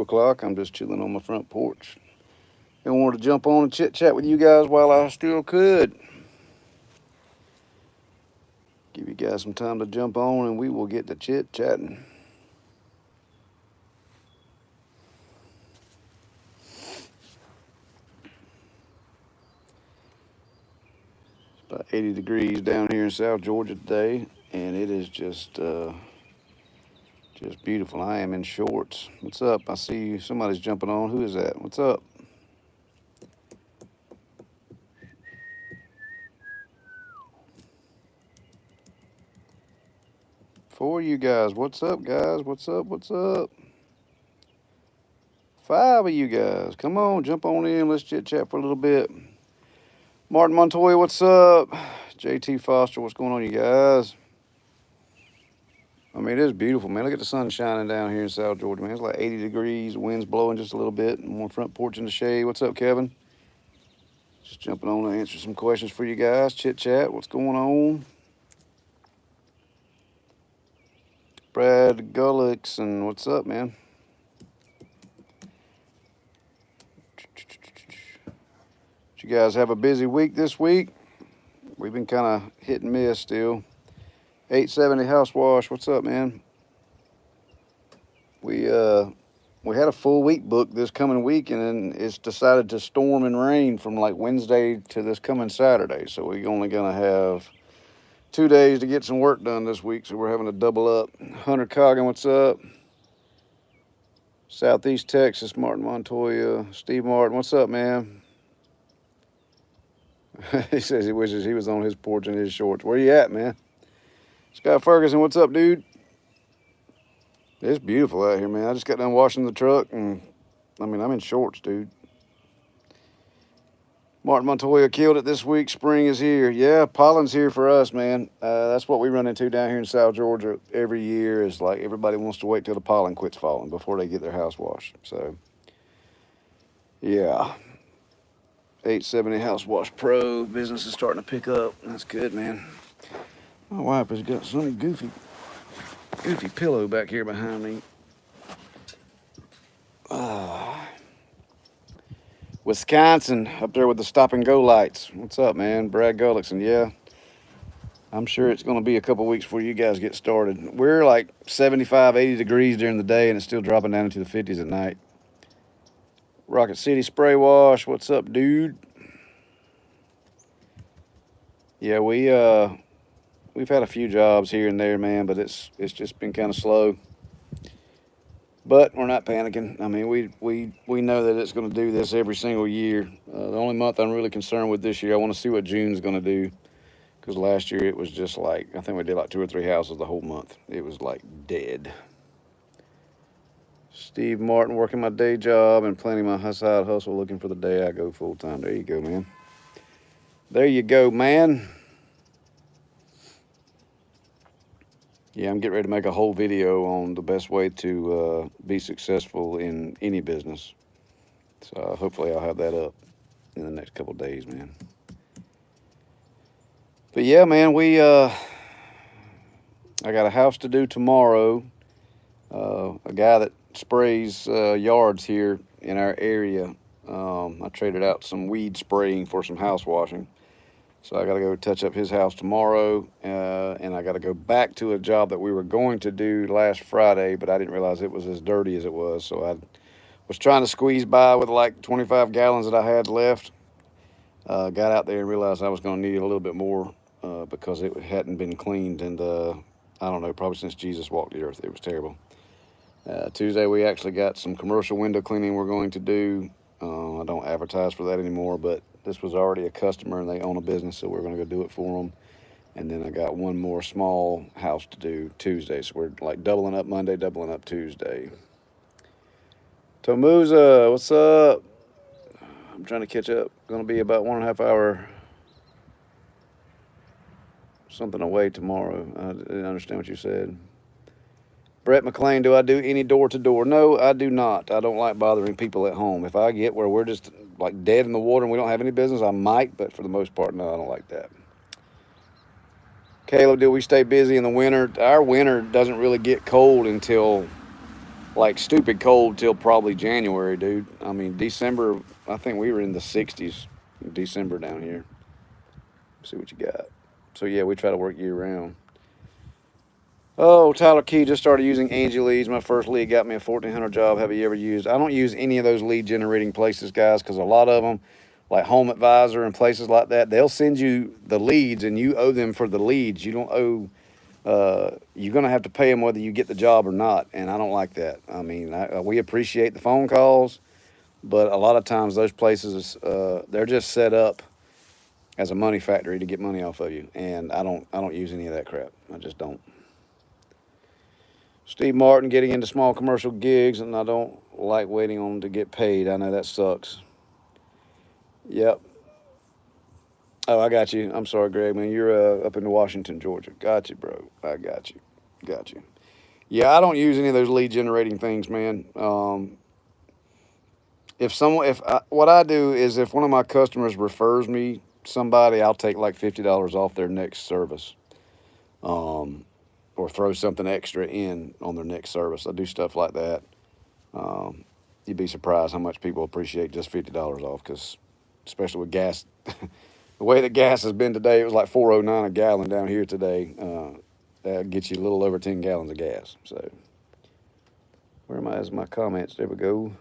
o'clock. I'm just chilling on my front porch. I wanted to jump on and chit chat with you guys while I still could. Give you guys some time to jump on and we will get to chit chatting. It's about 80 degrees down here in South Georgia today, and it is just beautiful. I am in shorts. What's up? I see somebody's jumping on. Who is that? What's up? For you guys. What's up, guys? What's up? What's up? 5 of you guys. Come on, jump on in. Let's chit chat for a little bit. Martin Montoya, what's up? JT Foster, what's going on, you guys? I mean, it is beautiful, man. Look at the sun shining down here in South Georgia, man. It's like 80 degrees, wind's blowing just a little bit. I'm on front porch in the shade. What's up, Kevin? Just jumping on to answer some questions for you guys. Chit chat, what's going on? Brad Gullickson, what's up, man? Did you guys have a busy week this week? We've been kind of hit and miss still. 870 House Wash, what's up, man? We had a full week booked this coming week, and then it's decided to storm and rain from like Wednesday to this coming Saturday. So we're only gonna have 2 days to get some work done this week. So we're having to double up. Hunter Coggin, what's up? Southeast Texas, Martin Montoya, Steve Martin, what's up, man? He says he wishes he was on his porch in his shorts. Where you at, man? Scott Ferguson, what's up, dude? It's beautiful out here, man. I just got done washing the truck, and I mean, I'm in shorts, dude. Martin Montoya killed it this week. Spring is here. Yeah, pollen's here for us, man. That's what we run into down here in South Georgia every year is like everybody wants to wait till the pollen quits falling before they get their house washed. So, yeah. 870 House Wash Pro. Business is starting to pick up. That's good, man. My wife has got some goofy pillow back here behind me. Wisconsin, up there with the stop and go lights. What's up, man? Brad Gullickson, yeah. I'm sure it's going to be a couple weeks before you guys get started. We're like 75, 80 degrees during the day, and it's still dropping down into the 50s at night. Rocket City Spray Wash, what's up, dude? Yeah, we've had a few jobs here and there, man, but it's just been kind of slow. But we're not panicking. I mean, we know that it's going to do this every single year. The only month I'm really concerned with this year, I want to see what June's going to do. Because last year it was just like, I think we did like 2 or 3 houses the whole month. It was like dead. Steve Martin, working my day job and planning my side hustle, looking for the day I go full time. There you go, man. There you go, man. Yeah, I'm getting ready to make a whole video on the best way to be successful in any business. So hopefully I'll have that up in the next couple of days, man. But yeah, man, I got a house to do tomorrow. A guy that sprays yards here in our area. I traded out some weed spraying for some house washing. So I got to go touch up his house tomorrow, and I got to go back to a job that we were going to do last Friday, but I didn't realize it was as dirty as it was. So I was trying to squeeze by with like 25 gallons that I had left. Got out there and realized I was going to need a little bit more because it hadn't been cleaned, and I don't know, probably since Jesus walked the earth. It was terrible. Tuesday we actually got some commercial window cleaning we're going to do. I don't advertise for that anymore, but this was already a customer and they own a business, so we're going to go do it for them. And then I got one more small house to do Tuesday, so we're like doubling up Monday, doubling up Tuesday. Tomuza, what's up? I'm trying to catch up. Going to be about 1.5 hour something away tomorrow. I didn't understand what you said. Brett McLean, do I do any door-to-door? No, I do not. I don't like bothering people at home. If I get where we're just like dead in the water and we don't have any business, I might, but for the most part, no, I don't like that. Caleb, do we stay busy in the winter? Our winter doesn't really get cold until like stupid cold till probably January, dude. I mean, December, I think we were in the 60s in December down here. See what you got. So, yeah, we try to work year round. Oh, Tyler Key just started using Angie Leads. My first lead got me a 1,400 job. Have you ever used? I don't use any of those lead generating places, guys, because a lot of them, like Home Advisor and places like that, they'll send you the leads and you owe them for the leads. You don't owe, you're going to have to pay them whether you get the job or not. And I don't like that. I mean, we appreciate the phone calls, but a lot of times those places, they're just set up as a money factory to get money off of you. And I don't use any of that crap. I just don't. Steve Martin getting into small commercial gigs, and I don't like waiting on them to get paid. I know that sucks. Yep. Oh, I got you. I'm sorry, Greg, man. You're up in Washington, Georgia. Got you, bro. I got you. Got you. Yeah, I don't use any of those lead generating things, man. What I do is if one of my customers refers me somebody, I'll take like $50 off their next service. Or throw something extra in on their next service. I do stuff like that. Um, you'd be surprised how much people appreciate just $50 off, because especially with gas, the way that gas has been today, it was like 4.09 a gallon down here today. That gets you a little over 10 gallons of gas. So where am I as my comments? There we go.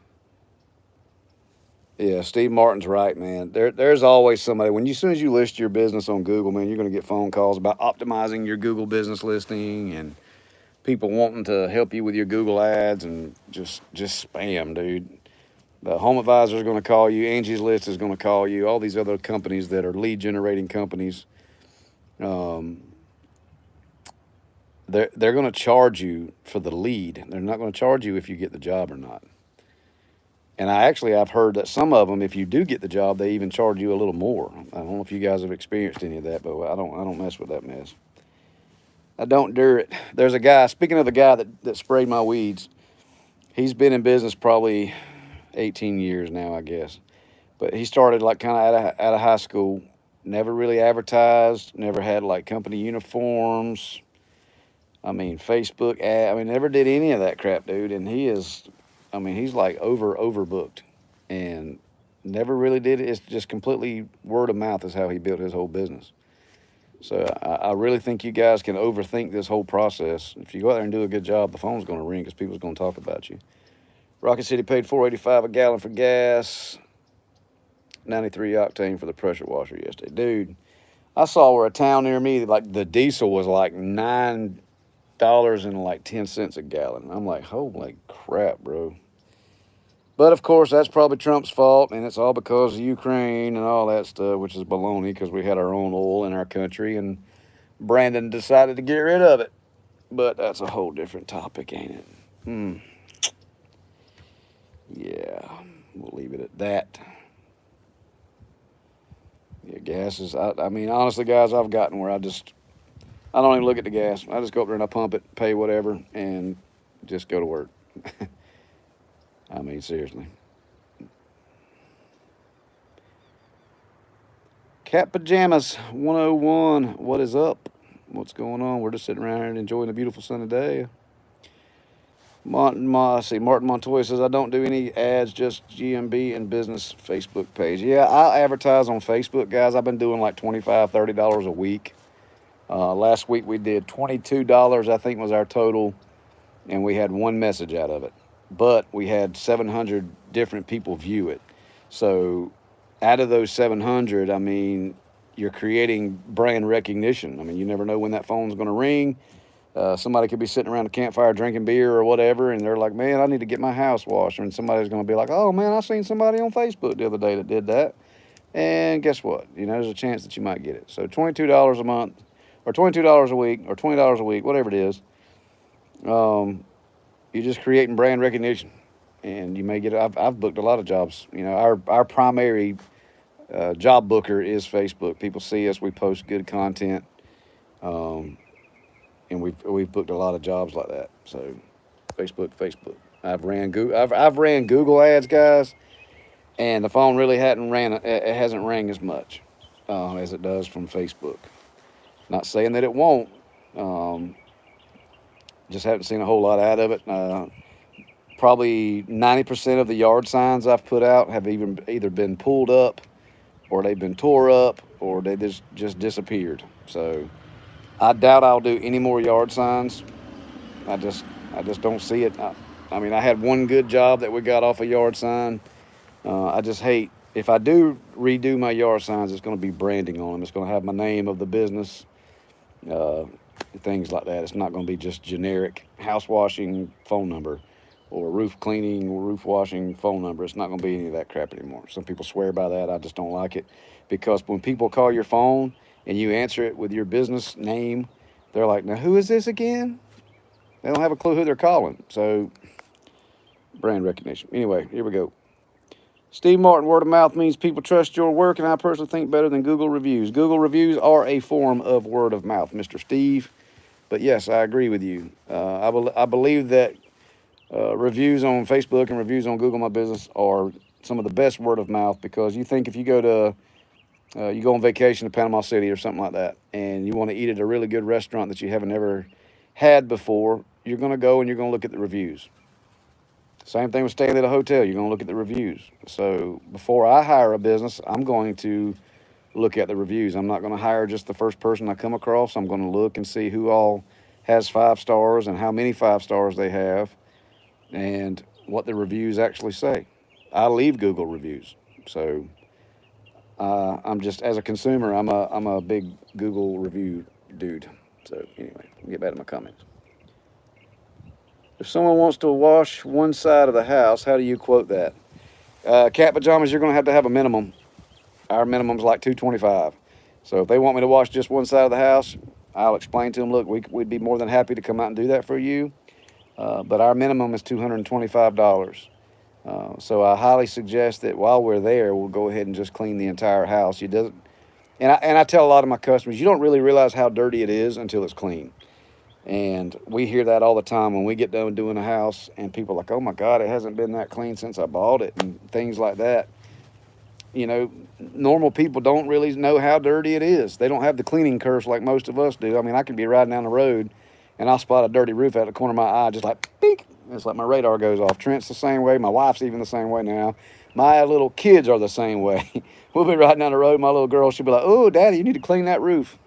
Yeah, Steve Martin's right, man. There's always somebody. As soon as you list your business on Google, man, you're going to get phone calls about optimizing your Google business listing and people wanting to help you with your Google ads, and just spam, dude. The Home Advisor is going to call you. Angie's List is going to call you. All these other companies that are lead generating companies, um, they're going to charge you for the lead. They're not going to charge you if you get the job or not. And I've heard that some of them, if you do get the job, they even charge you a little more. I don't know if you guys have experienced any of that, but I don't mess with that mess. I don't do it. There's a guy. Speaking of the guy that sprayed my weeds, he's been in business probably 18 years now, I guess. But he started like kind of out of high school. Never really advertised. Never had like company uniforms. I mean, Facebook ad. I mean, never did any of that crap, dude. And he's like overbooked, and never really did it. It's just completely word of mouth is how he built his whole business. So I really think you guys can overthink this whole process. If you go out there and do a good job, the phone's going to ring because people's going to talk about you. Rocket City paid $4.85 a gallon for gas, 93 octane for the pressure washer yesterday. Dude, I saw where a town near me, like the diesel was like $9.10 a gallon. I'm like, holy crap, bro. But of course, that's probably Trump's fault, and it's all because of Ukraine and all that stuff, which is baloney because we had our own oil in our country, and Brandon decided to get rid of it. But that's a whole different topic, ain't it? Yeah, we'll leave it at that. Yeah, gas is, I mean, honestly, guys, I've gotten where I don't even look at the gas. I just go up there and I pump it, pay whatever, and just go to work. I mean, seriously. Cat Pajamas 101. What is up? What's going on? We're just sitting around here and enjoying the beautiful sunny day. Martin Montoya says, I don't do any ads, just GMB and business Facebook page. Yeah, I advertise on Facebook, guys. I've been doing like $25, $30 a week. Last week we did $22, I think was our total, and we had one message out of it. But we had 700 different people view it. So out of those 700, I mean, you're creating brand recognition. I mean, you never know when that phone's going to ring. Somebody could be sitting around a campfire drinking beer or whatever, and they're like, man, I need to get my house washed. And somebody's going to be like, oh, man, I seen somebody on Facebook the other day that did that. And guess what? There's a chance that you might get it. So $22 a month or $22 a week or $20 a week, whatever it is, you're just creating brand recognition. And you may get it. I've booked a lot of jobs. Our primary job booker is Facebook. People see us. We post good content. And we've booked a lot of jobs like that. So, Facebook. I've ran Google ads, guys, and the phone really it hasn't rang as much as it does from Facebook. Not saying that it won't. Just haven't seen a whole lot out of it. Probably 90% of the yard signs I've put out have either been pulled up, or they've been tore up, or they just disappeared. So I doubt I'll do any more yard signs. I just I just don't see it. I mean, I had one good job that we got off a yard sign. I just hate, if I do redo my yard signs, it's going to be branding on them. It's going to have my name of the business, uh, things like that. It's not going to be just generic house washing phone number, or roof cleaning, roof washing phone number. It's not going to be any of that crap anymore. Some people swear by that. I just don't like it, because when people call your phone and you answer it with your business name, they're like, now who is this again? They don't have a clue who they're calling. So brand recognition. Anyway, here we go. Steve Martin, word of mouth means people trust your work, and I personally think better than Google reviews. Google reviews are a form of word of mouth, Mr. Steve. But yes, I agree with you. I believe that reviews on Facebook and reviews on Google My Business are some of the best word of mouth, because you think if you go on vacation to Panama City or something like that, and you want to eat at a really good restaurant that you haven't ever had before, you're going to go and you're going to look at the reviews. Same thing with staying at a hotel. You're going to look at the reviews. So before I hire a business, I'm going to look at the reviews. I'm not going to hire just the first person I come across. I'm going to look and see who all has 5 stars and how many 5 stars they have, and what the reviews actually say. I leave Google reviews. So I'm just, as a consumer, I'm a big Google review dude. So anyway, I'll get back to my comments. If someone wants to wash one side of the house, how do you quote that? Cat pajamas, you're going to have a minimum. Our minimum's like $225. So if they want me to wash just one side of the house, I'll explain to them, look, we'd be more than happy to come out and do that for you. But our minimum is $225. So I highly suggest that while we're there, we'll go ahead and just clean the entire house. And I tell a lot of my customers, you don't really realize how dirty it is until it's clean. And we hear that all the time when we get done doing a house, and people are like, oh my God, it hasn't been that clean since I bought it, and things like that. You know, normal people don't really know how dirty it is. They don't have the cleaning curse like most of us do. I mean, I could be riding down the road and I'll spot a dirty roof out of the corner of my eye, just like, beep. It's like my radar goes off. Trent's the same way. My wife's even the same way now. My little kids are the same way. We'll be riding down the road. My little girl, she'll be like, oh, Daddy, you need to clean that roof.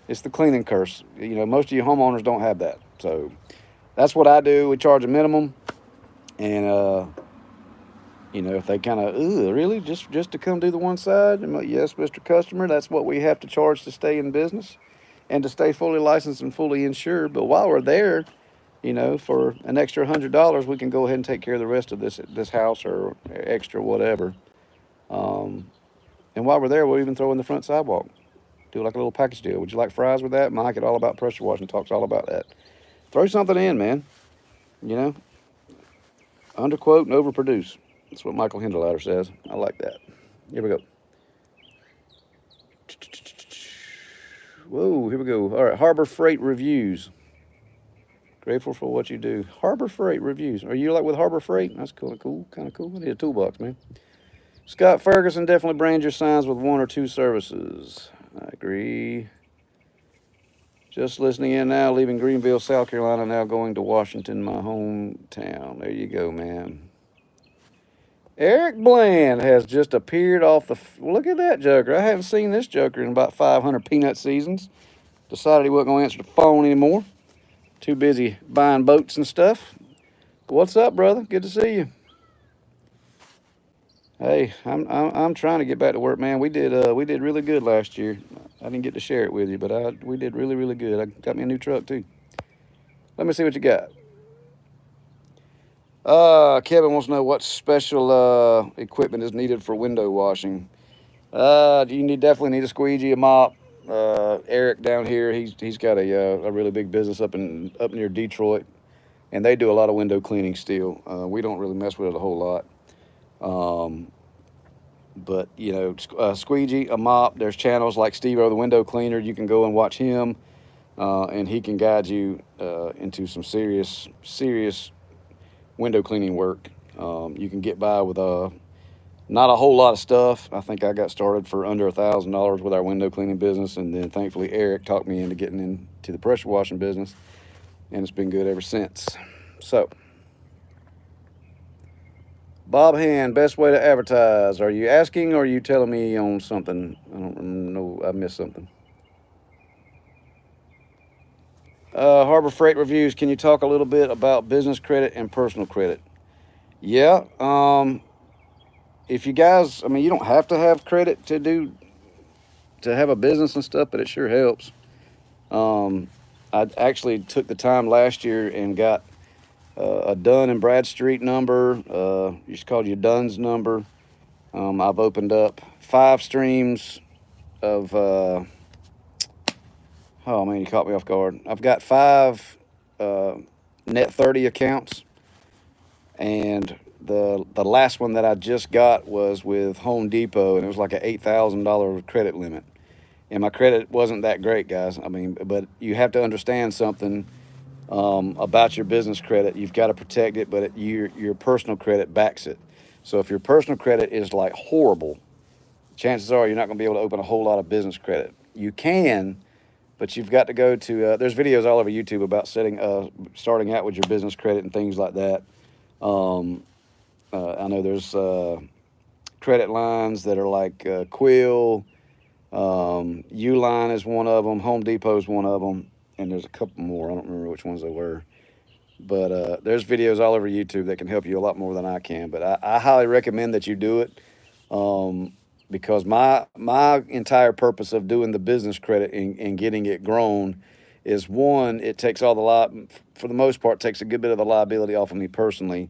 It's the cleaning curse. You know, most of you homeowners don't have that. So that's what I do. We charge a minimum. And, you know, if they kind of, really, just to come do the one side? I'm like, yes, Mr. Customer, that's what we have to charge to stay in business and to stay fully licensed and fully insured. But while we're there, you know, for an extra $100, we can go ahead and take care of the rest of this house, or extra whatever. And while we're there, we'll even throw in the front sidewalk. Do like a little package deal. Would you like fries with that? Mike at All About Pressure Washing talks all about that. Throw something in, man. You know, underquote and overproduce. That's what Michael Hinderlatter says. I like that. Here we go. Whoa, here we go. All right, Harbor Freight reviews. Grateful for what you do. Harbor Freight reviews. Are you like with Harbor Freight? That's kind of cool. I need a toolbox, man. Scott Ferguson, definitely brand your signs with 1 or 2 services. I agree. Just listening in now, leaving Greenville, South Carolina, now going to Washington, my hometown. There you go, man. Eric Bland has just appeared off the... Look at that joker. I haven't seen this joker in about 500 peanut seasons. Decided he wasn't going to answer the phone anymore. Too busy buying boats and stuff. What's up, brother? Good to see you. Hey, I'm trying to get back to work, man. We did really good last year. I didn't get to share it with you, but we did really, really good. I got me a new truck too. Let me see what you got. Kevin wants to know what special equipment is needed for window washing. You definitely need a squeegee, a mop. Eric down here, he's got a really big business up near Detroit, and they do a lot of window cleaning still. We don't really mess with it a whole lot. But you know, a squeegee, a mop. There's channels like Steve O, the window cleaner. You can go and watch him, and he can guide you into some serious window cleaning work. You can get by with not a whole lot of stuff. I think I got started for under $1,000 with our window cleaning business, and then thankfully Eric talked me into getting into the pressure washing business, and it's been good ever since. So Bob Hand, best way to advertise. Are you asking or are you telling me on something? I don't know. I missed something. Harbor Freight Reviews. Can you talk a little bit about business credit and personal credit? Yeah. If you guys, I mean, you don't have to have credit to have a business and stuff, but it sure helps. Um, I actually took the time last year and got a Dun and Bradstreet number. It's called your Dunn's number. I've opened up 5 streams of. Oh man, you caught me off guard. I've got 5 net 30 accounts, and the last one that I just got was with Home Depot, and it was like an $8,000 credit limit. And my credit wasn't that great, guys. I mean, but you have to understand something about your business credit. You've got to protect it, but your personal credit backs it. So if your personal credit is like horrible, chances are you're not going to be able to open a whole lot of business credit. You can, but you've got to go to. There's videos all over YouTube about starting out with your business credit and things like that. I know there's credit lines that are like Quill. Uline is one of them. Home Depot is one of them, and there's a couple more. I don't remember which ones they were. But there's videos all over YouTube that can help you a lot more than I can. But I highly recommend that you do it, because my entire purpose of doing the business credit and getting it grown is, one, it takes for the most part, takes a good bit of the liability off of me personally,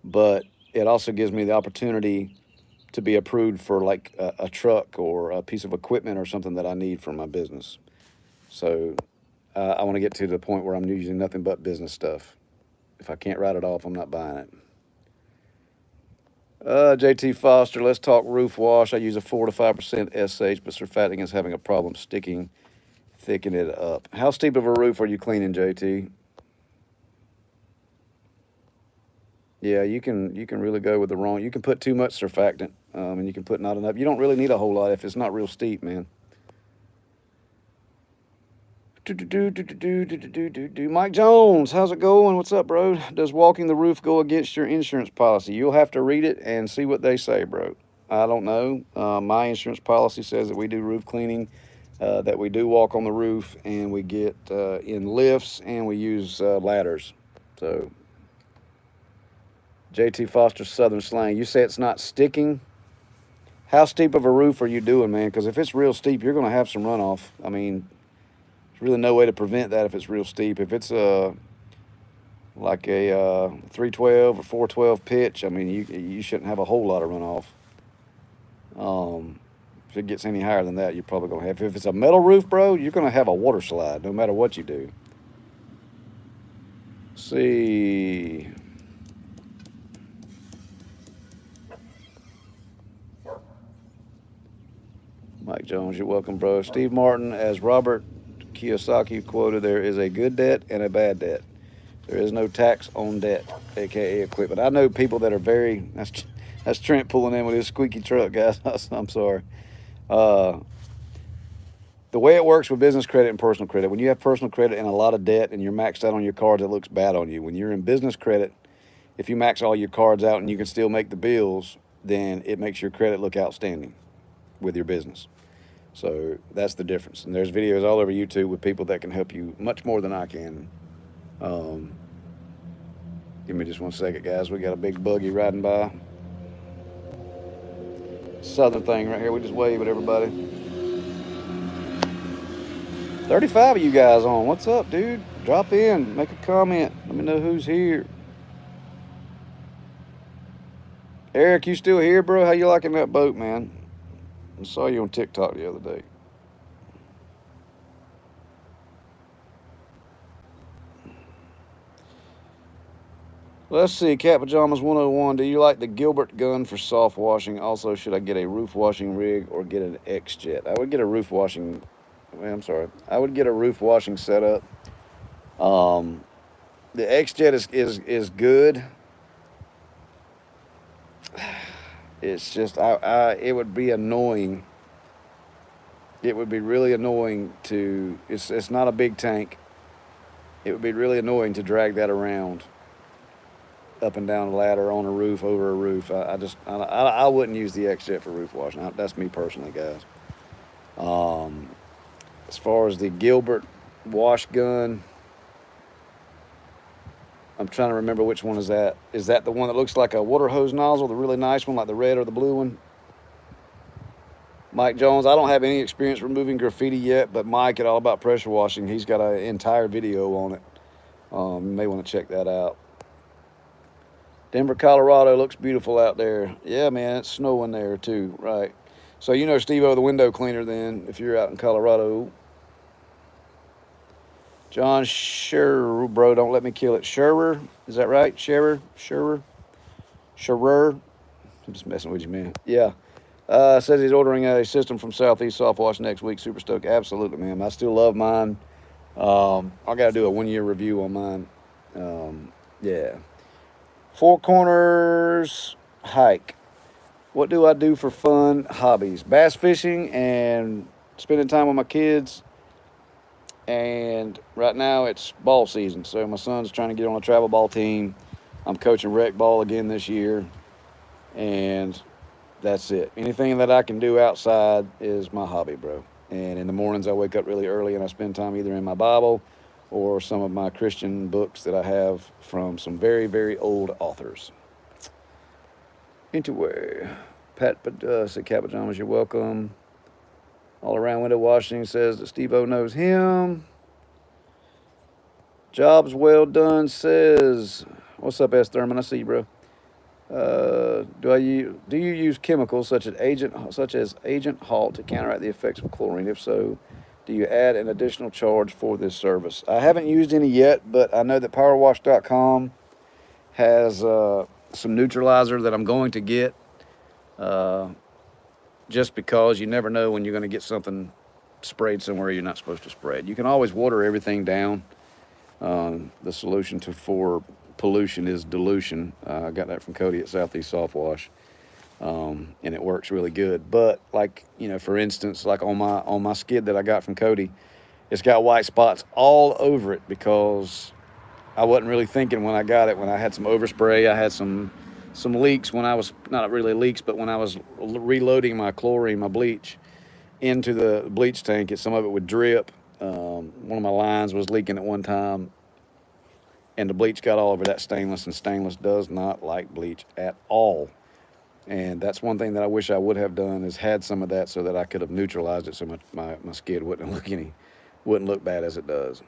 but it also gives me the opportunity to be approved for like a truck or a piece of equipment or something that I need for my business. So I want to get to the point where I'm using nothing but business stuff. If I can't write it off, I'm not buying it. JT Foster, let's talk roof wash. I use a 4 to 5% SH, but surfactant is having a problem sticking, thicken it up. How steep of a roof are you cleaning, JT? Yeah, you can really go with the wrong. You can put too much surfactant, and you can put not enough. You don't really need a whole lot if it's not real steep, man. Mike Jones, how's it going? What's up, bro? Does walking the roof go against your insurance policy? You'll have to read it and see what they say, bro. I don't know. My insurance policy says that we do roof cleaning, that we do walk on the roof, and we get in lifts, and we use ladders. So, JT Foster Southern Slang, you say it's not sticking. How steep of a roof are you doing, man? Because if it's real steep, you're going to have some runoff. I mean, there's really no way to prevent that if it's real steep. If it's like a 312 or 412 pitch, I mean, you shouldn't have a whole lot of runoff. If it gets any higher than that, you're probably going to have. If it's a metal roof, bro, you're going to have a water slide no matter what you do. Let's see. Mike Jones, you're welcome, bro. Steve Martin, as Robert Kiyosaki quoted, there is a good debt and a bad debt. There is no tax on debt, aka equipment. I know people that are that's Trent pulling in with his squeaky truck, guys. I'm sorry. The way it works with business credit and personal credit, when you have personal credit and a lot of debt and you're maxed out on your cards, it looks bad on you. When you're in business credit, if you max all your cards out and you can still make the bills, then it makes your credit look outstanding with your business. So that's the difference. And there's videos all over YouTube with people that can help you much more than I can. Give me just 1 second, guys. We got a big buggy riding by. Southern thing right here. We just wave at everybody. 35 of you guys on. What's up, dude? Drop in. Make a comment. Let me know who's here. Eric, you still here, bro? How you liking that boat, man? I saw you on TikTok the other day. Let's see, Cat Pajamas 101. Do you like the Gilbert gun for soft washing? Also, should I get a roof washing rig or get an X-Jet? I would get a roof washing. I would get a roof washing setup. The X-Jet is good. It's just it would be annoying. It would be really annoying to. It's not a big tank. It would be really annoying to drag that around. up and down a ladder on a roof, over a roof. I wouldn't use the X-Jet for roof washing. That's me personally, guys. Um, as far as the Gilbert wash gun, I'm trying to remember which one is that. Is that the one that looks like a water hose nozzle, the really nice one, like the red or the blue one? Mike Jones, I don't have any experience removing graffiti yet, but Mike at All About Pressure Washing, he's got an entire video on it. You may want to check that out. Denver, Colorado looks beautiful out there. Yeah, man, it's snowing there too, right? So you know Steve-O, the window cleaner then, if you're out in Colorado. John Scherer, bro, don't let me kill it. Scherer, is that right? Scherer? I'm just messing with you, man. Yeah. Says he's ordering a system from Southeast Soft Wash next week. Super stoked. Absolutely, man. I still love mine. I got to do a 1 year review on mine. Yeah. Four Corners hike. What do I do for fun hobbies? Bass fishing and spending time with my kids. And right now it's ball season. So my son's trying to get on a travel ball team. I'm coaching rec ball again this year. And that's it. Anything that I can do outside is my hobby, bro. And in the mornings, I wake up really early and I spend time either in my Bible or some of my Christian books that I have from some very, very old authors. Anyway, Pat said, Cat Pajamas, you're welcome. All Around Window Washing says that Steve-O knows him. Jobs Well Done says, what's up, S. Thurman? I see you, bro. Do you use chemicals such as Agent Halt to counteract the effects of chlorine? If so, do you add an additional charge for this service? I haven't used any yet, but I know that PowerWash.com has some neutralizer that I'm going to get. Just because you never know when you're going to get something sprayed somewhere you're not supposed to spray it. You can always water everything down. The solution for pollution is dilution. I got that from Cody at Southeast Soft Wash, and it works really good. But like, you know, for instance, like on my skid that I got from Cody, it's got white spots all over it because I wasn't really thinking when I got it. When I had some overspray, I had some leaks when I was, not really leaks, but when I was reloading my chlorine, my bleach into the bleach tank, some of it would drip. One of my lines was leaking at one time, and the bleach got all over that stainless, and stainless does not like bleach at all. And that's one thing that I wish I would have done, is had some of that so that I could have neutralized it so my skid wouldn't look bad as it does.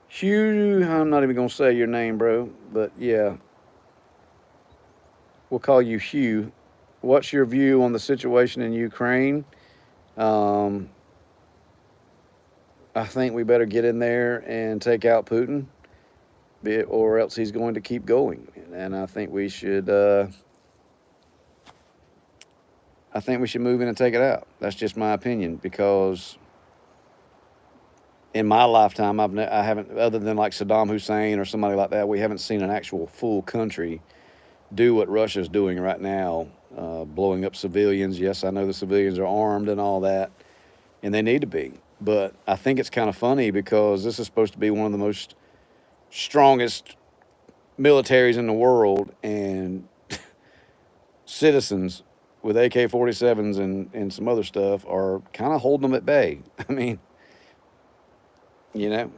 Hugh, I'm not even going to say your name, bro, but yeah. We'll call you Hugh. What's your view on the situation in Ukraine? I think we better get in there and take out Putin, or else he's going to keep going. And I think we should move in and take it out. That's just my opinion, because in my lifetime, I haven't, other than like Saddam Hussein or somebody like that, we haven't seen an actual full country do what Russia's doing right now, blowing up civilians. Yes, I know the civilians are armed and all that, and they need to be. But I think it's kind of funny because this is supposed to be one of the most strongest militaries in the world, and citizens with AK-47s and some other stuff are kind of holding them at bay. I mean, you know,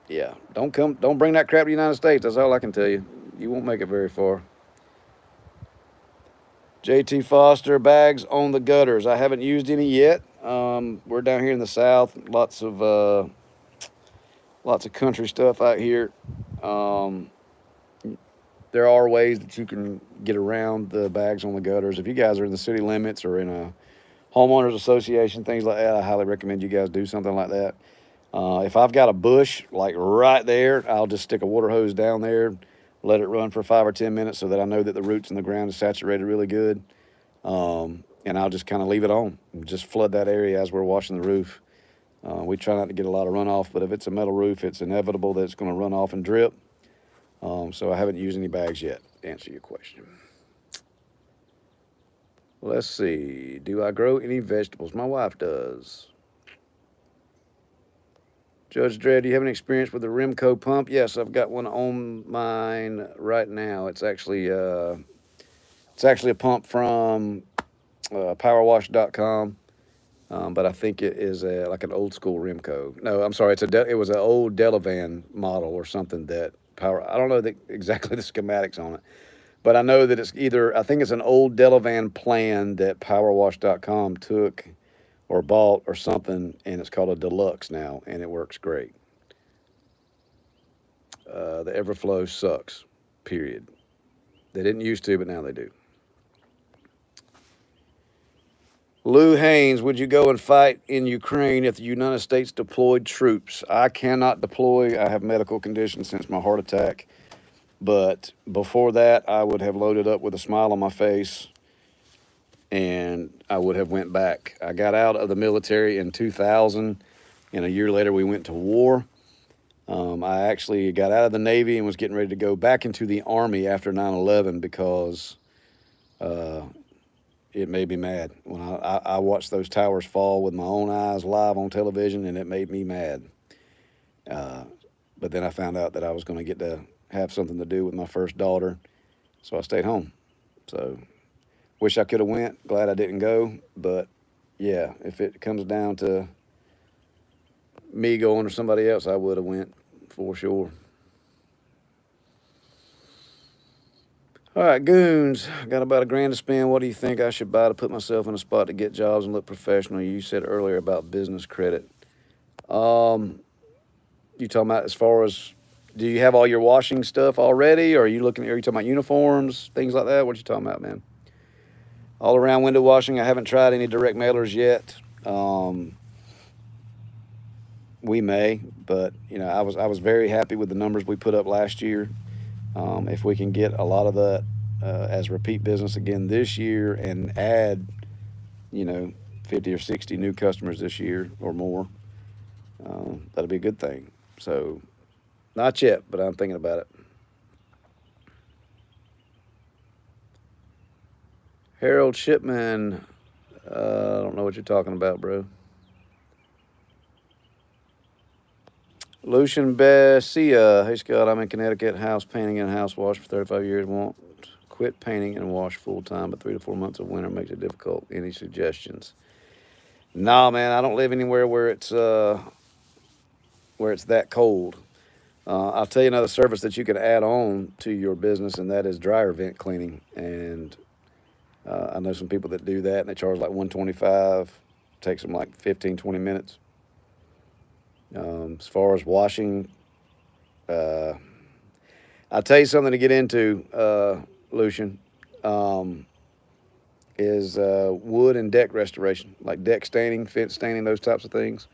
yeah, don't bring that crap to the United States. That's all I can tell you. You won't make it very far. JT Foster, bags on the gutters. I haven't used any yet. We're down here in the South. Lots of country stuff out here. There are ways that you can get around the bags on the gutters. If you guys are in the city limits or in a homeowners association, things like that, I highly recommend you guys do something like that. If I've got a bush like right there, I'll just stick a water hose down there, let it run for 5 or 10 minutes so that I know that the roots in the ground is saturated really good. And I'll just kind of leave it on and just flood that area as we're washing the roof. We try not to get a lot of runoff, but if it's a metal roof, it's inevitable that it's going to run off and drip. So I haven't used any bags yet, to answer your question. Let's see. Do I grow any vegetables? My wife does. Judge Dredd, do you have any experience with the Rimco pump? Yes, I've got one on mine right now. It's actually a pump from powerwash.com. But I think it is like an old school Rimco. No, I'm sorry. It was an old Delavan model or something that power. I don't know exactly the schematics on it, but I know that it's either. I think it's an old Delavan plan that PowerWash.com took or bought or something, and it's called a Deluxe now, and it works great. The Everflow sucks. Period. They didn't used to, but now they do. Lou Haynes, would you go and fight in Ukraine if the United States deployed troops? I cannot deploy. I have medical conditions since my heart attack. But before that, I would have loaded up with a smile on my face and I would have went back. I got out of the military in 2000, and a year later we went to war. I actually got out of the Navy and was getting ready to go back into the Army after 9/11 because it made me mad. When I watched those towers fall with my own eyes live on television, and it made me mad. But then I found out that I was going to get to have something to do with my first daughter, so I stayed home. So wish I could have went. Glad I didn't go. But yeah, if it comes down to me going or somebody else, I would have went for sure. All right, goons, got about $1,000 to spend. What do you think I should buy to put myself in a spot to get jobs and look professional? You said earlier about business credit. You talking about as far as, do you have all your washing stuff already? Or are you talking about uniforms, things like that? What you talking about, man? All around window washing. I haven't tried any direct mailers yet. We may, but I was very happy with the numbers we put up last year. If we can get a lot of that as repeat business again this year and add, 50 or 60 new customers this year or more, that'll be a good thing. So, not yet, but I'm thinking about it. Harold Shipman, I don't know what you're talking about, bro. Lucian Bessia, hey Scott, I'm in Connecticut, house painting and house wash for 35 years. Won't quit painting and wash full time, but 3 to 4 months of winter makes it difficult. Any suggestions? Nah, man, I don't live anywhere where it's that cold. I'll tell you another service that you can add on to your business, and that is dryer vent cleaning. And I know some people that do that, and they charge like $125. Takes them like 15, 20 minutes. As far as washing, I'll tell you something to get into, Lucian, is wood and deck restoration, like deck staining, fence staining, those types of things.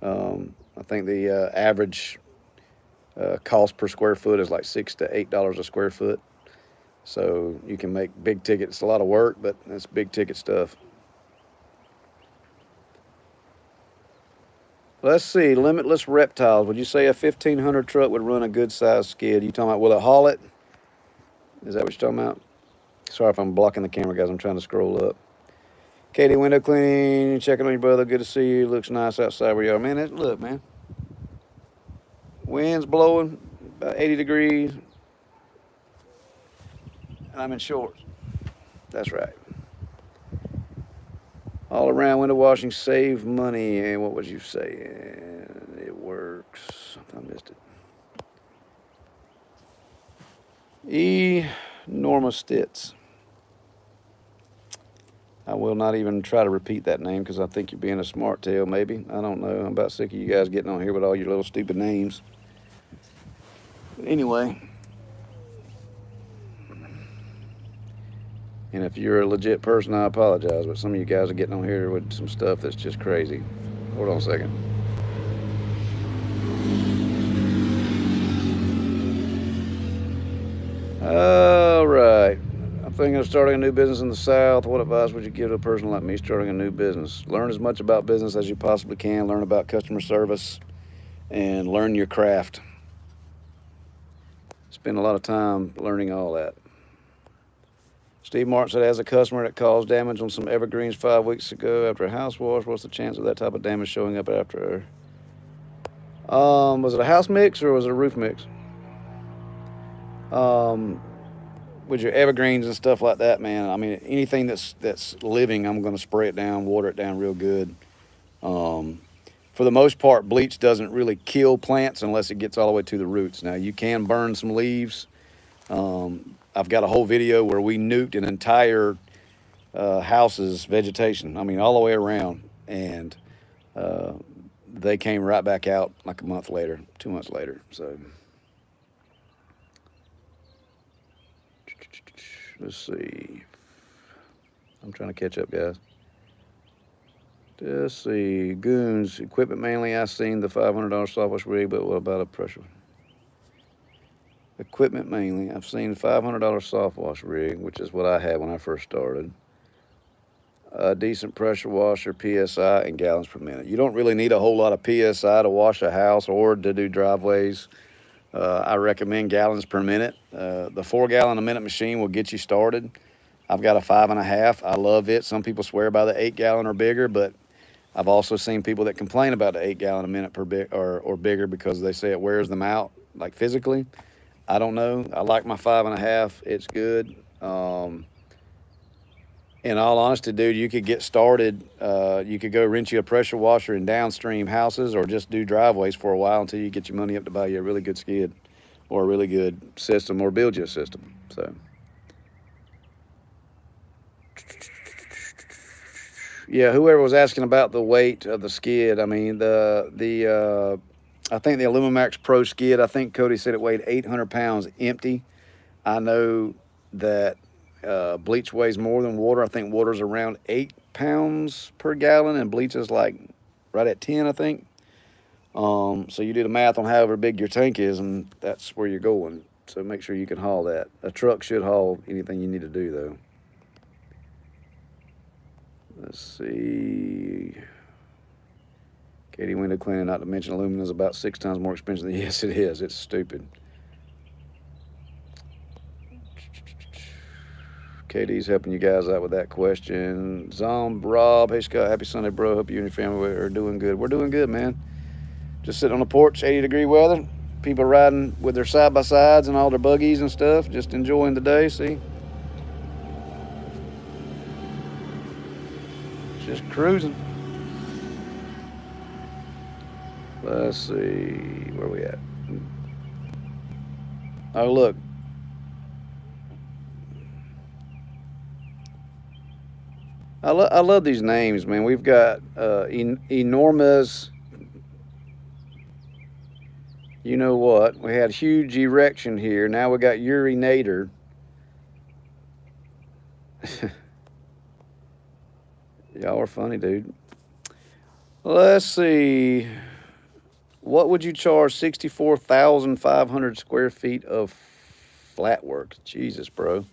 I think the average cost per square foot is like $6 to $8 a square foot. So you can make big ticket. It's a lot of work, but it's big ticket stuff. Let's see, Limitless Reptiles. Would you say a 1500 truck would run a good sized skid? You talking about, will it haul it? Is that what you're talking about? Sorry if I'm blocking the camera, guys. I'm trying to scroll up. Katie, window cleaning, checking on your brother. Good to see you. Looks nice outside where you are. Man, look, man. Wind's blowing about 80 degrees. And I'm in shorts. That's right. All around window washing, save money. And what would you say? It works. I missed it. Norma Stitz. I will not even try to repeat that name because I think you're being a smart tail, maybe. I don't know. I'm about sick of you guys getting on here with all your little stupid names. But anyway. And if you're a legit person, I apologize, but some of you guys are getting on here with some stuff that's just crazy. Hold on a second. All right. I'm thinking of starting a new business in the South. What advice would you give to a person like me starting a new business? Learn as much about business as you possibly can. Learn about customer service and learn your craft. Spend a lot of time learning all that. Steve Martin said, as a customer that caused damage on some evergreens 5 weeks ago after a house wash, what's the chance of that type of damage showing up after? Was it a house mix or was it a roof mix? Um, with your evergreens and stuff like that, man. I mean, anything that's living, I'm going to spray it down, water it down real good. Um, for the most part, bleach doesn't really kill plants unless it gets all the way to the roots. Now, you can burn some leaves. I've got a whole video where we nuked an entire house's vegetation. I mean, all the way around, and uh, they came right back out like a month later, 2 months later. So let's see. I'm trying to catch up, guys. Let's see. Goons, equipment mainly. I seen the $500 software rig, but what about a pressure? Equipment mainly. I've seen the $500 soft wash rig, which is what I had when I first started. A decent pressure washer, PSI, and gallons per minute. You don't really need a whole lot of PSI to wash a house or to do driveways. I recommend gallons per minute. The 4 gallon a minute machine will get you started. I've got a 5.5. I love it. Some people swear by the 8 gallon or bigger, but I've also seen people that complain about the 8 gallon a minute per or bigger because they say it wears them out, like physically. I don't know. I like my 5.5. It's good. In all honesty, dude, you could get started. You could go rent you a pressure washer in downstream houses or just do driveways for a while until you get your money up to buy you a really good skid or a really good system or build you a system. So, yeah, whoever was asking about the weight of the skid, I mean, I think the Alumimax Pro skid, I think Cody said it weighed 800 pounds empty. I know that bleach weighs more than water. I think water's around 8 pounds per gallon, and bleach is like right at 10, I think. So you do the math on however big your tank is, and that's where you're going. So make sure you can haul that. A truck should haul anything you need to do, though. Let's see. Katie, window cleaning, not to mention aluminum, is about 6 times more expensive. Yes, it is. It's stupid. Katie's helping you guys out with that question. Rob, hey Scott, happy Sunday, bro. Hope you and your family are doing good. We're doing good, man. Just sitting on the porch, 80-degree weather. People riding with their side-by-sides and all their buggies and stuff, just enjoying the day, see? Just cruising. Let's see, where we at? Oh, look. I love these names, man. We've got enormous, you know what? We had huge erection here. Now we got urinator. Y'all are funny, dude. Let's see. What would you charge 64,500 square feet of flat work? Jesus, bro.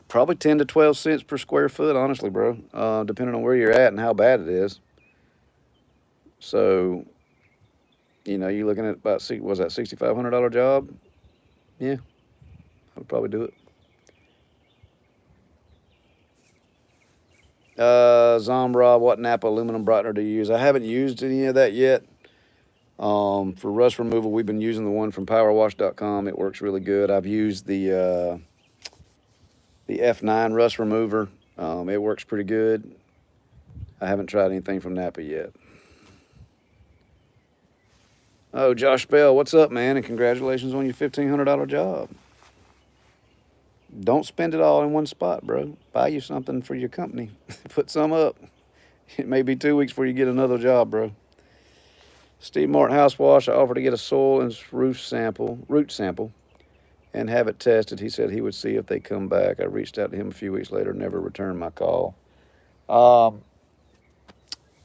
Probably 10 to 12 cents per square foot, honestly, bro, depending on where you're at and how bad it is. So, you know, you're looking at about, was that $6,500 job? Yeah, I would probably do it. Zombra, what Napa aluminum brightener do you use? I haven't used any of that yet. For rust removal, we've been using the one from powerwash.com. It works really good. I've used the F9 rust remover. It works pretty good. I haven't tried anything from Napa yet. Oh, Josh Bell, what's up, man? And congratulations on your $1,500 job. Don't spend it all in one spot, bro. Buy you something for your company. Put some up. It may be 2 weeks before you get another job, bro. Steve Martin House Wash. I offered to get a soil and root sample, and have it tested. He said he would see if they come back. I reached out to him a few weeks later, never returned my call.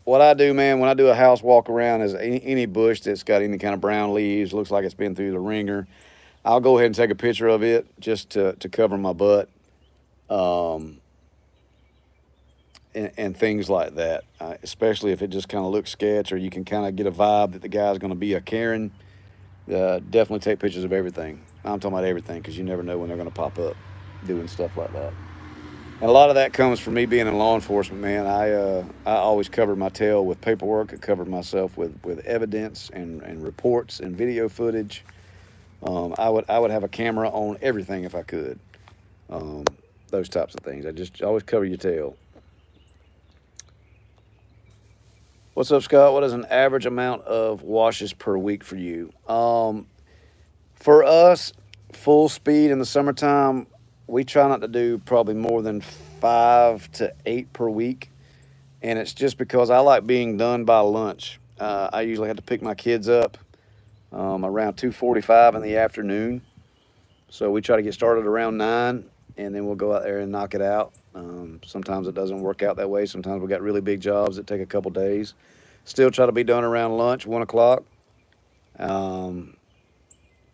What I do, man, when I do a house walk around is any bush that's got any kind of brown leaves, looks like it's been through the ringer, I'll go ahead and take a picture of it just to cover my butt, and things like that, especially if it just kind of looks sketch or you can kind of get a vibe that the guy's going to be a Karen. Definitely take pictures of everything. I'm talking about everything because you never know when they're going to pop up doing stuff like that. And a lot of that comes from me being in law enforcement, man. I always covered my tail with paperwork. I covered myself with evidence and reports and video footage. I would have a camera on everything if I could. Um, those types of things. I just always cover your tail. What's up, Scott? What is an average amount of washes per week for you? For us, full speed in the summertime, we try not to do probably more than 5 to 8 per week. And it's just because I like being done by lunch. I usually have to pick my kids up around 2:45 in the afternoon. So we try to get started around 9, and then we'll go out there and knock it out. Sometimes it doesn't work out that way. Sometimes we got really big jobs that take a couple days. Still try to be done around lunch, 1 o'clock, um,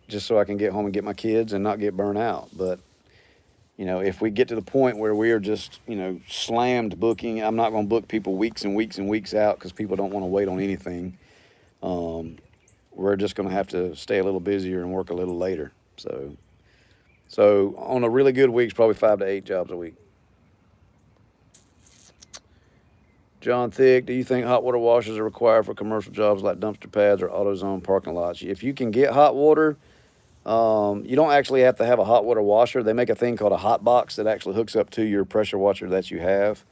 just so I can get home and get my kids and not get burnt out. But if we get to the point where we are just, slammed booking, I'm not going to book people weeks and weeks and weeks out because people don't want to wait on anything. Um, we're just going to have to stay a little busier and work a little later. So on a really good week, it's probably 5 to 8 jobs a week. John Thick, do you think hot water washers are required for commercial jobs like dumpster pads or AutoZone parking lots? If you can get hot water, you don't actually have to have a hot water washer. They make a thing called a hot box that actually hooks up to your pressure washer that you have.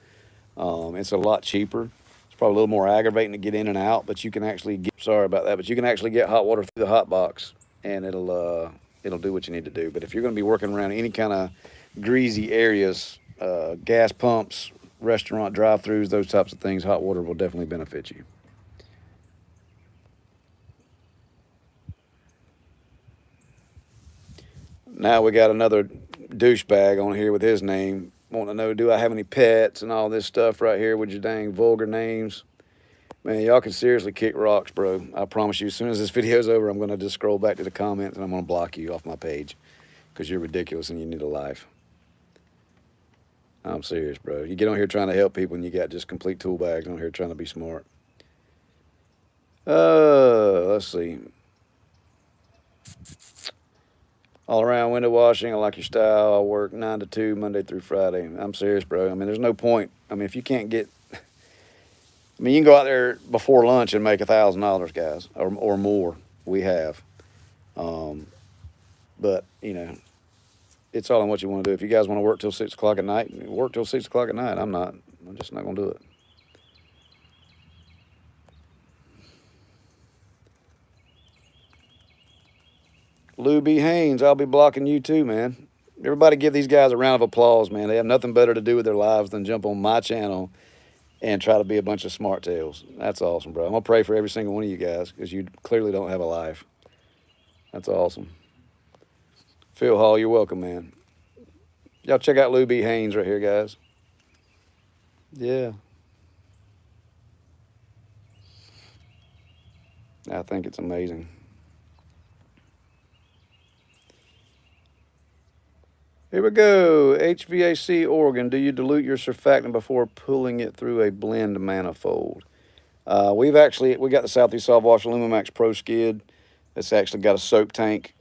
It's a lot cheaper. It's probably a little more aggravating to get in and out, but you can actually sorry about that, but you can actually get hot water through the hot box, and it'll do what you need to do. But if you're going to be working around any kind of greasy areas, gas pumps, restaurant drive-throughs, those types of things, hot water will definitely benefit you. Now we got another douchebag on here with his name, wanting to know, do I have any pets and all this stuff right here with your dang vulgar names. Man, y'all can seriously kick rocks, bro. I promise you, as soon as this video's over, I'm going to just scroll back to the comments and I'm going to block you off my page because you're ridiculous and you need a life. I'm serious, bro. You get on here trying to help people and you got just complete tool bags on here trying to be smart. Let's see. All around window washing. I like your style. I work 9 to 2 Monday through Friday. I'm serious, bro. I mean, there's no point. I mean, if you can't get, I mean, you can go out there before lunch and make $1,000, guys, or more. We have. But, it's all on what you want to do. If you guys want to work till 6 o'clock at night, work till 6 o'clock at night. I'm just not going to do it. Lou B. Haynes, I'll be blocking you too, man. Everybody give these guys a round of applause, man. They have nothing better to do with their lives than jump on my channel and try to be a bunch of smart tails. That's awesome, bro. I'm going to pray for every single one of you guys because you clearly don't have a life. That's awesome. Phil Hall, you're welcome, man. Y'all check out Lou B. Haynes right here, guys. Yeah. I think it's amazing. Here we go. HVAC Oregon. Do you dilute your surfactant before pulling it through a blend manifold? We got the Southeast Soft Wash Lumimax Pro Skid. It's actually got a soap tank.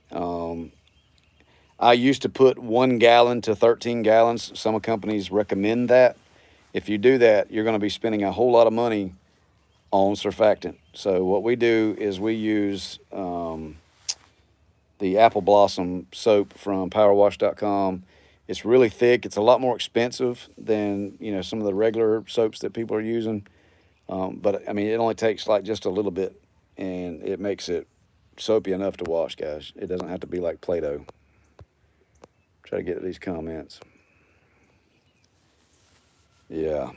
I used to put 1 gallon to 13 gallons. Some companies recommend that. If you do that, you're going to be spending a whole lot of money on surfactant. So what we do is we use the Apple Blossom soap from powerwash.com. It's really thick. It's a lot more expensive than some of the regular soaps that people are using. But I mean, it only takes like just a little bit, and it makes it soapy enough to wash, guys. It doesn't have to be like Play-Doh. Try to get to these comments. Yeah.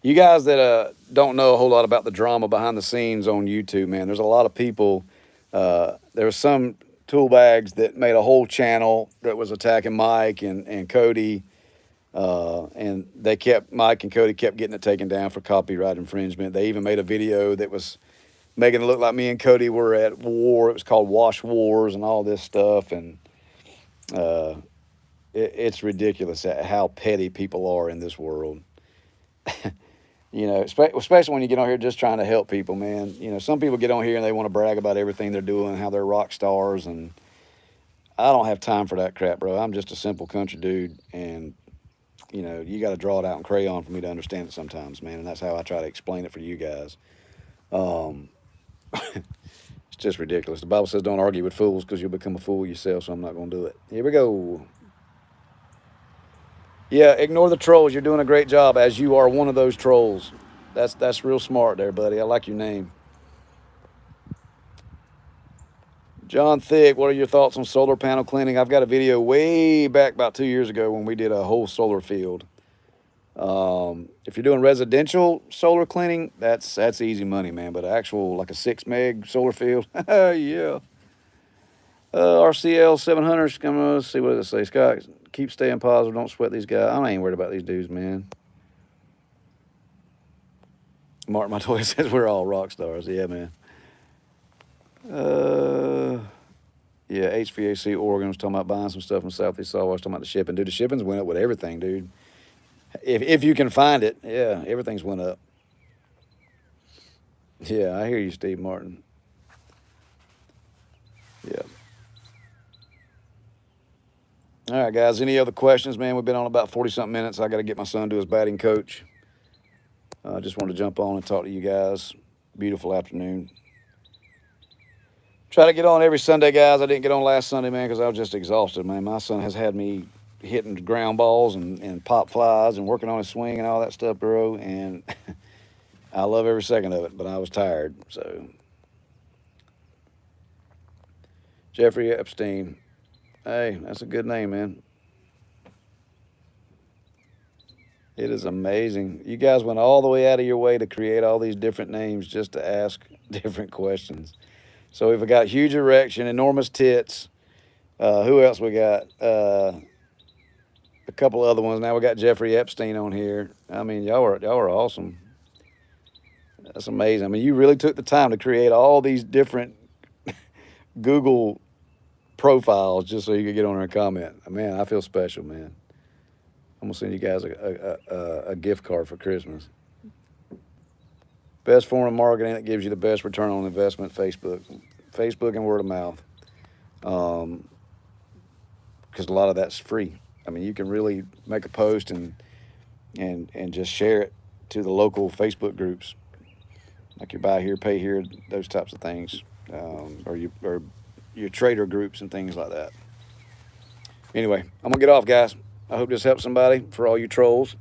You guys that don't know a whole lot about the drama behind the scenes on YouTube, man, there's a lot of people. There were some tool bags that made a whole channel that was attacking Mike and Cody. And Mike and Cody kept getting it taken down for copyright infringement. They even made a video that was making it look like me and Cody were at war. It was called Wash Wars and all this stuff. And it's ridiculous how petty people are in this world. Especially when you get on here just trying to help people, man. Some people get on here and they want to brag about everything they're doing, how they're rock stars, and I don't have time for that crap, bro. I'm just a simple country dude, and you know, you got to draw it out in crayon for me to understand it sometimes, man. And that's how I try to explain it for you guys. Um, it's just ridiculous. The Bible says don't argue with fools because you'll become a fool yourself, so I'm not going to do it. Here we go. Yeah, ignore the trolls. You're doing a great job, as you are one of those trolls. That's real smart there, buddy. I like your name. John Thick, what are your thoughts on solar panel cleaning? I've got a video way back about 2 years ago when we did a whole solar field. If you're doing residential solar cleaning, that's easy money, man. But actual, like a 6 meg solar field, yeah. RCL 700's coming. Let's see what does it say. Scott, keep staying positive. Don't sweat these guys. I ain't worried about these dudes, man. Mark Montoya says we're all rock stars. Yeah, man. Yeah, HVAC Oregon was talking about buying some stuff from Southeast Saltwater. Talking about the shipping. Dude, the shipping's went up with everything, dude. If you can find it, yeah, everything's went up. Yeah, I hear you, Steve Martin. Yeah. All right, guys. Any other questions, man? We've been on about 40-something minutes. I got to get my son to his batting coach. I just wanted to jump on and talk to you guys. Beautiful afternoon. Try to get on every Sunday, guys. I didn't get on last Sunday, man, because I was just exhausted, man. My son has had me hitting ground balls and pop flies and working on his swing and all that stuff, bro. And I love every second of it, but I was tired. So, Jeffrey Epstein. Hey, that's a good name, man. It is amazing. You guys went all the way out of your way to create all these different names just to ask different questions. So we've got huge erection, enormous tits. Who else we got? A couple other ones. Now we got Jeffrey Epstein on here. I mean, y'all are awesome. That's amazing. I mean, you really took the time to create all these different Google profiles just so you could get on there and comment. Man, I feel special, man. I'm gonna send you guys a gift card for Christmas. Best form of marketing that gives you the best return on investment: Facebook and word of mouth. Because a lot of that's free. I mean, you can really make a post and just share it to the local Facebook groups, like your buy here, pay here, those types of things, or your trader groups and things like that. Anyway, I'm gonna get off, guys. I hope this helps somebody for all you trolls.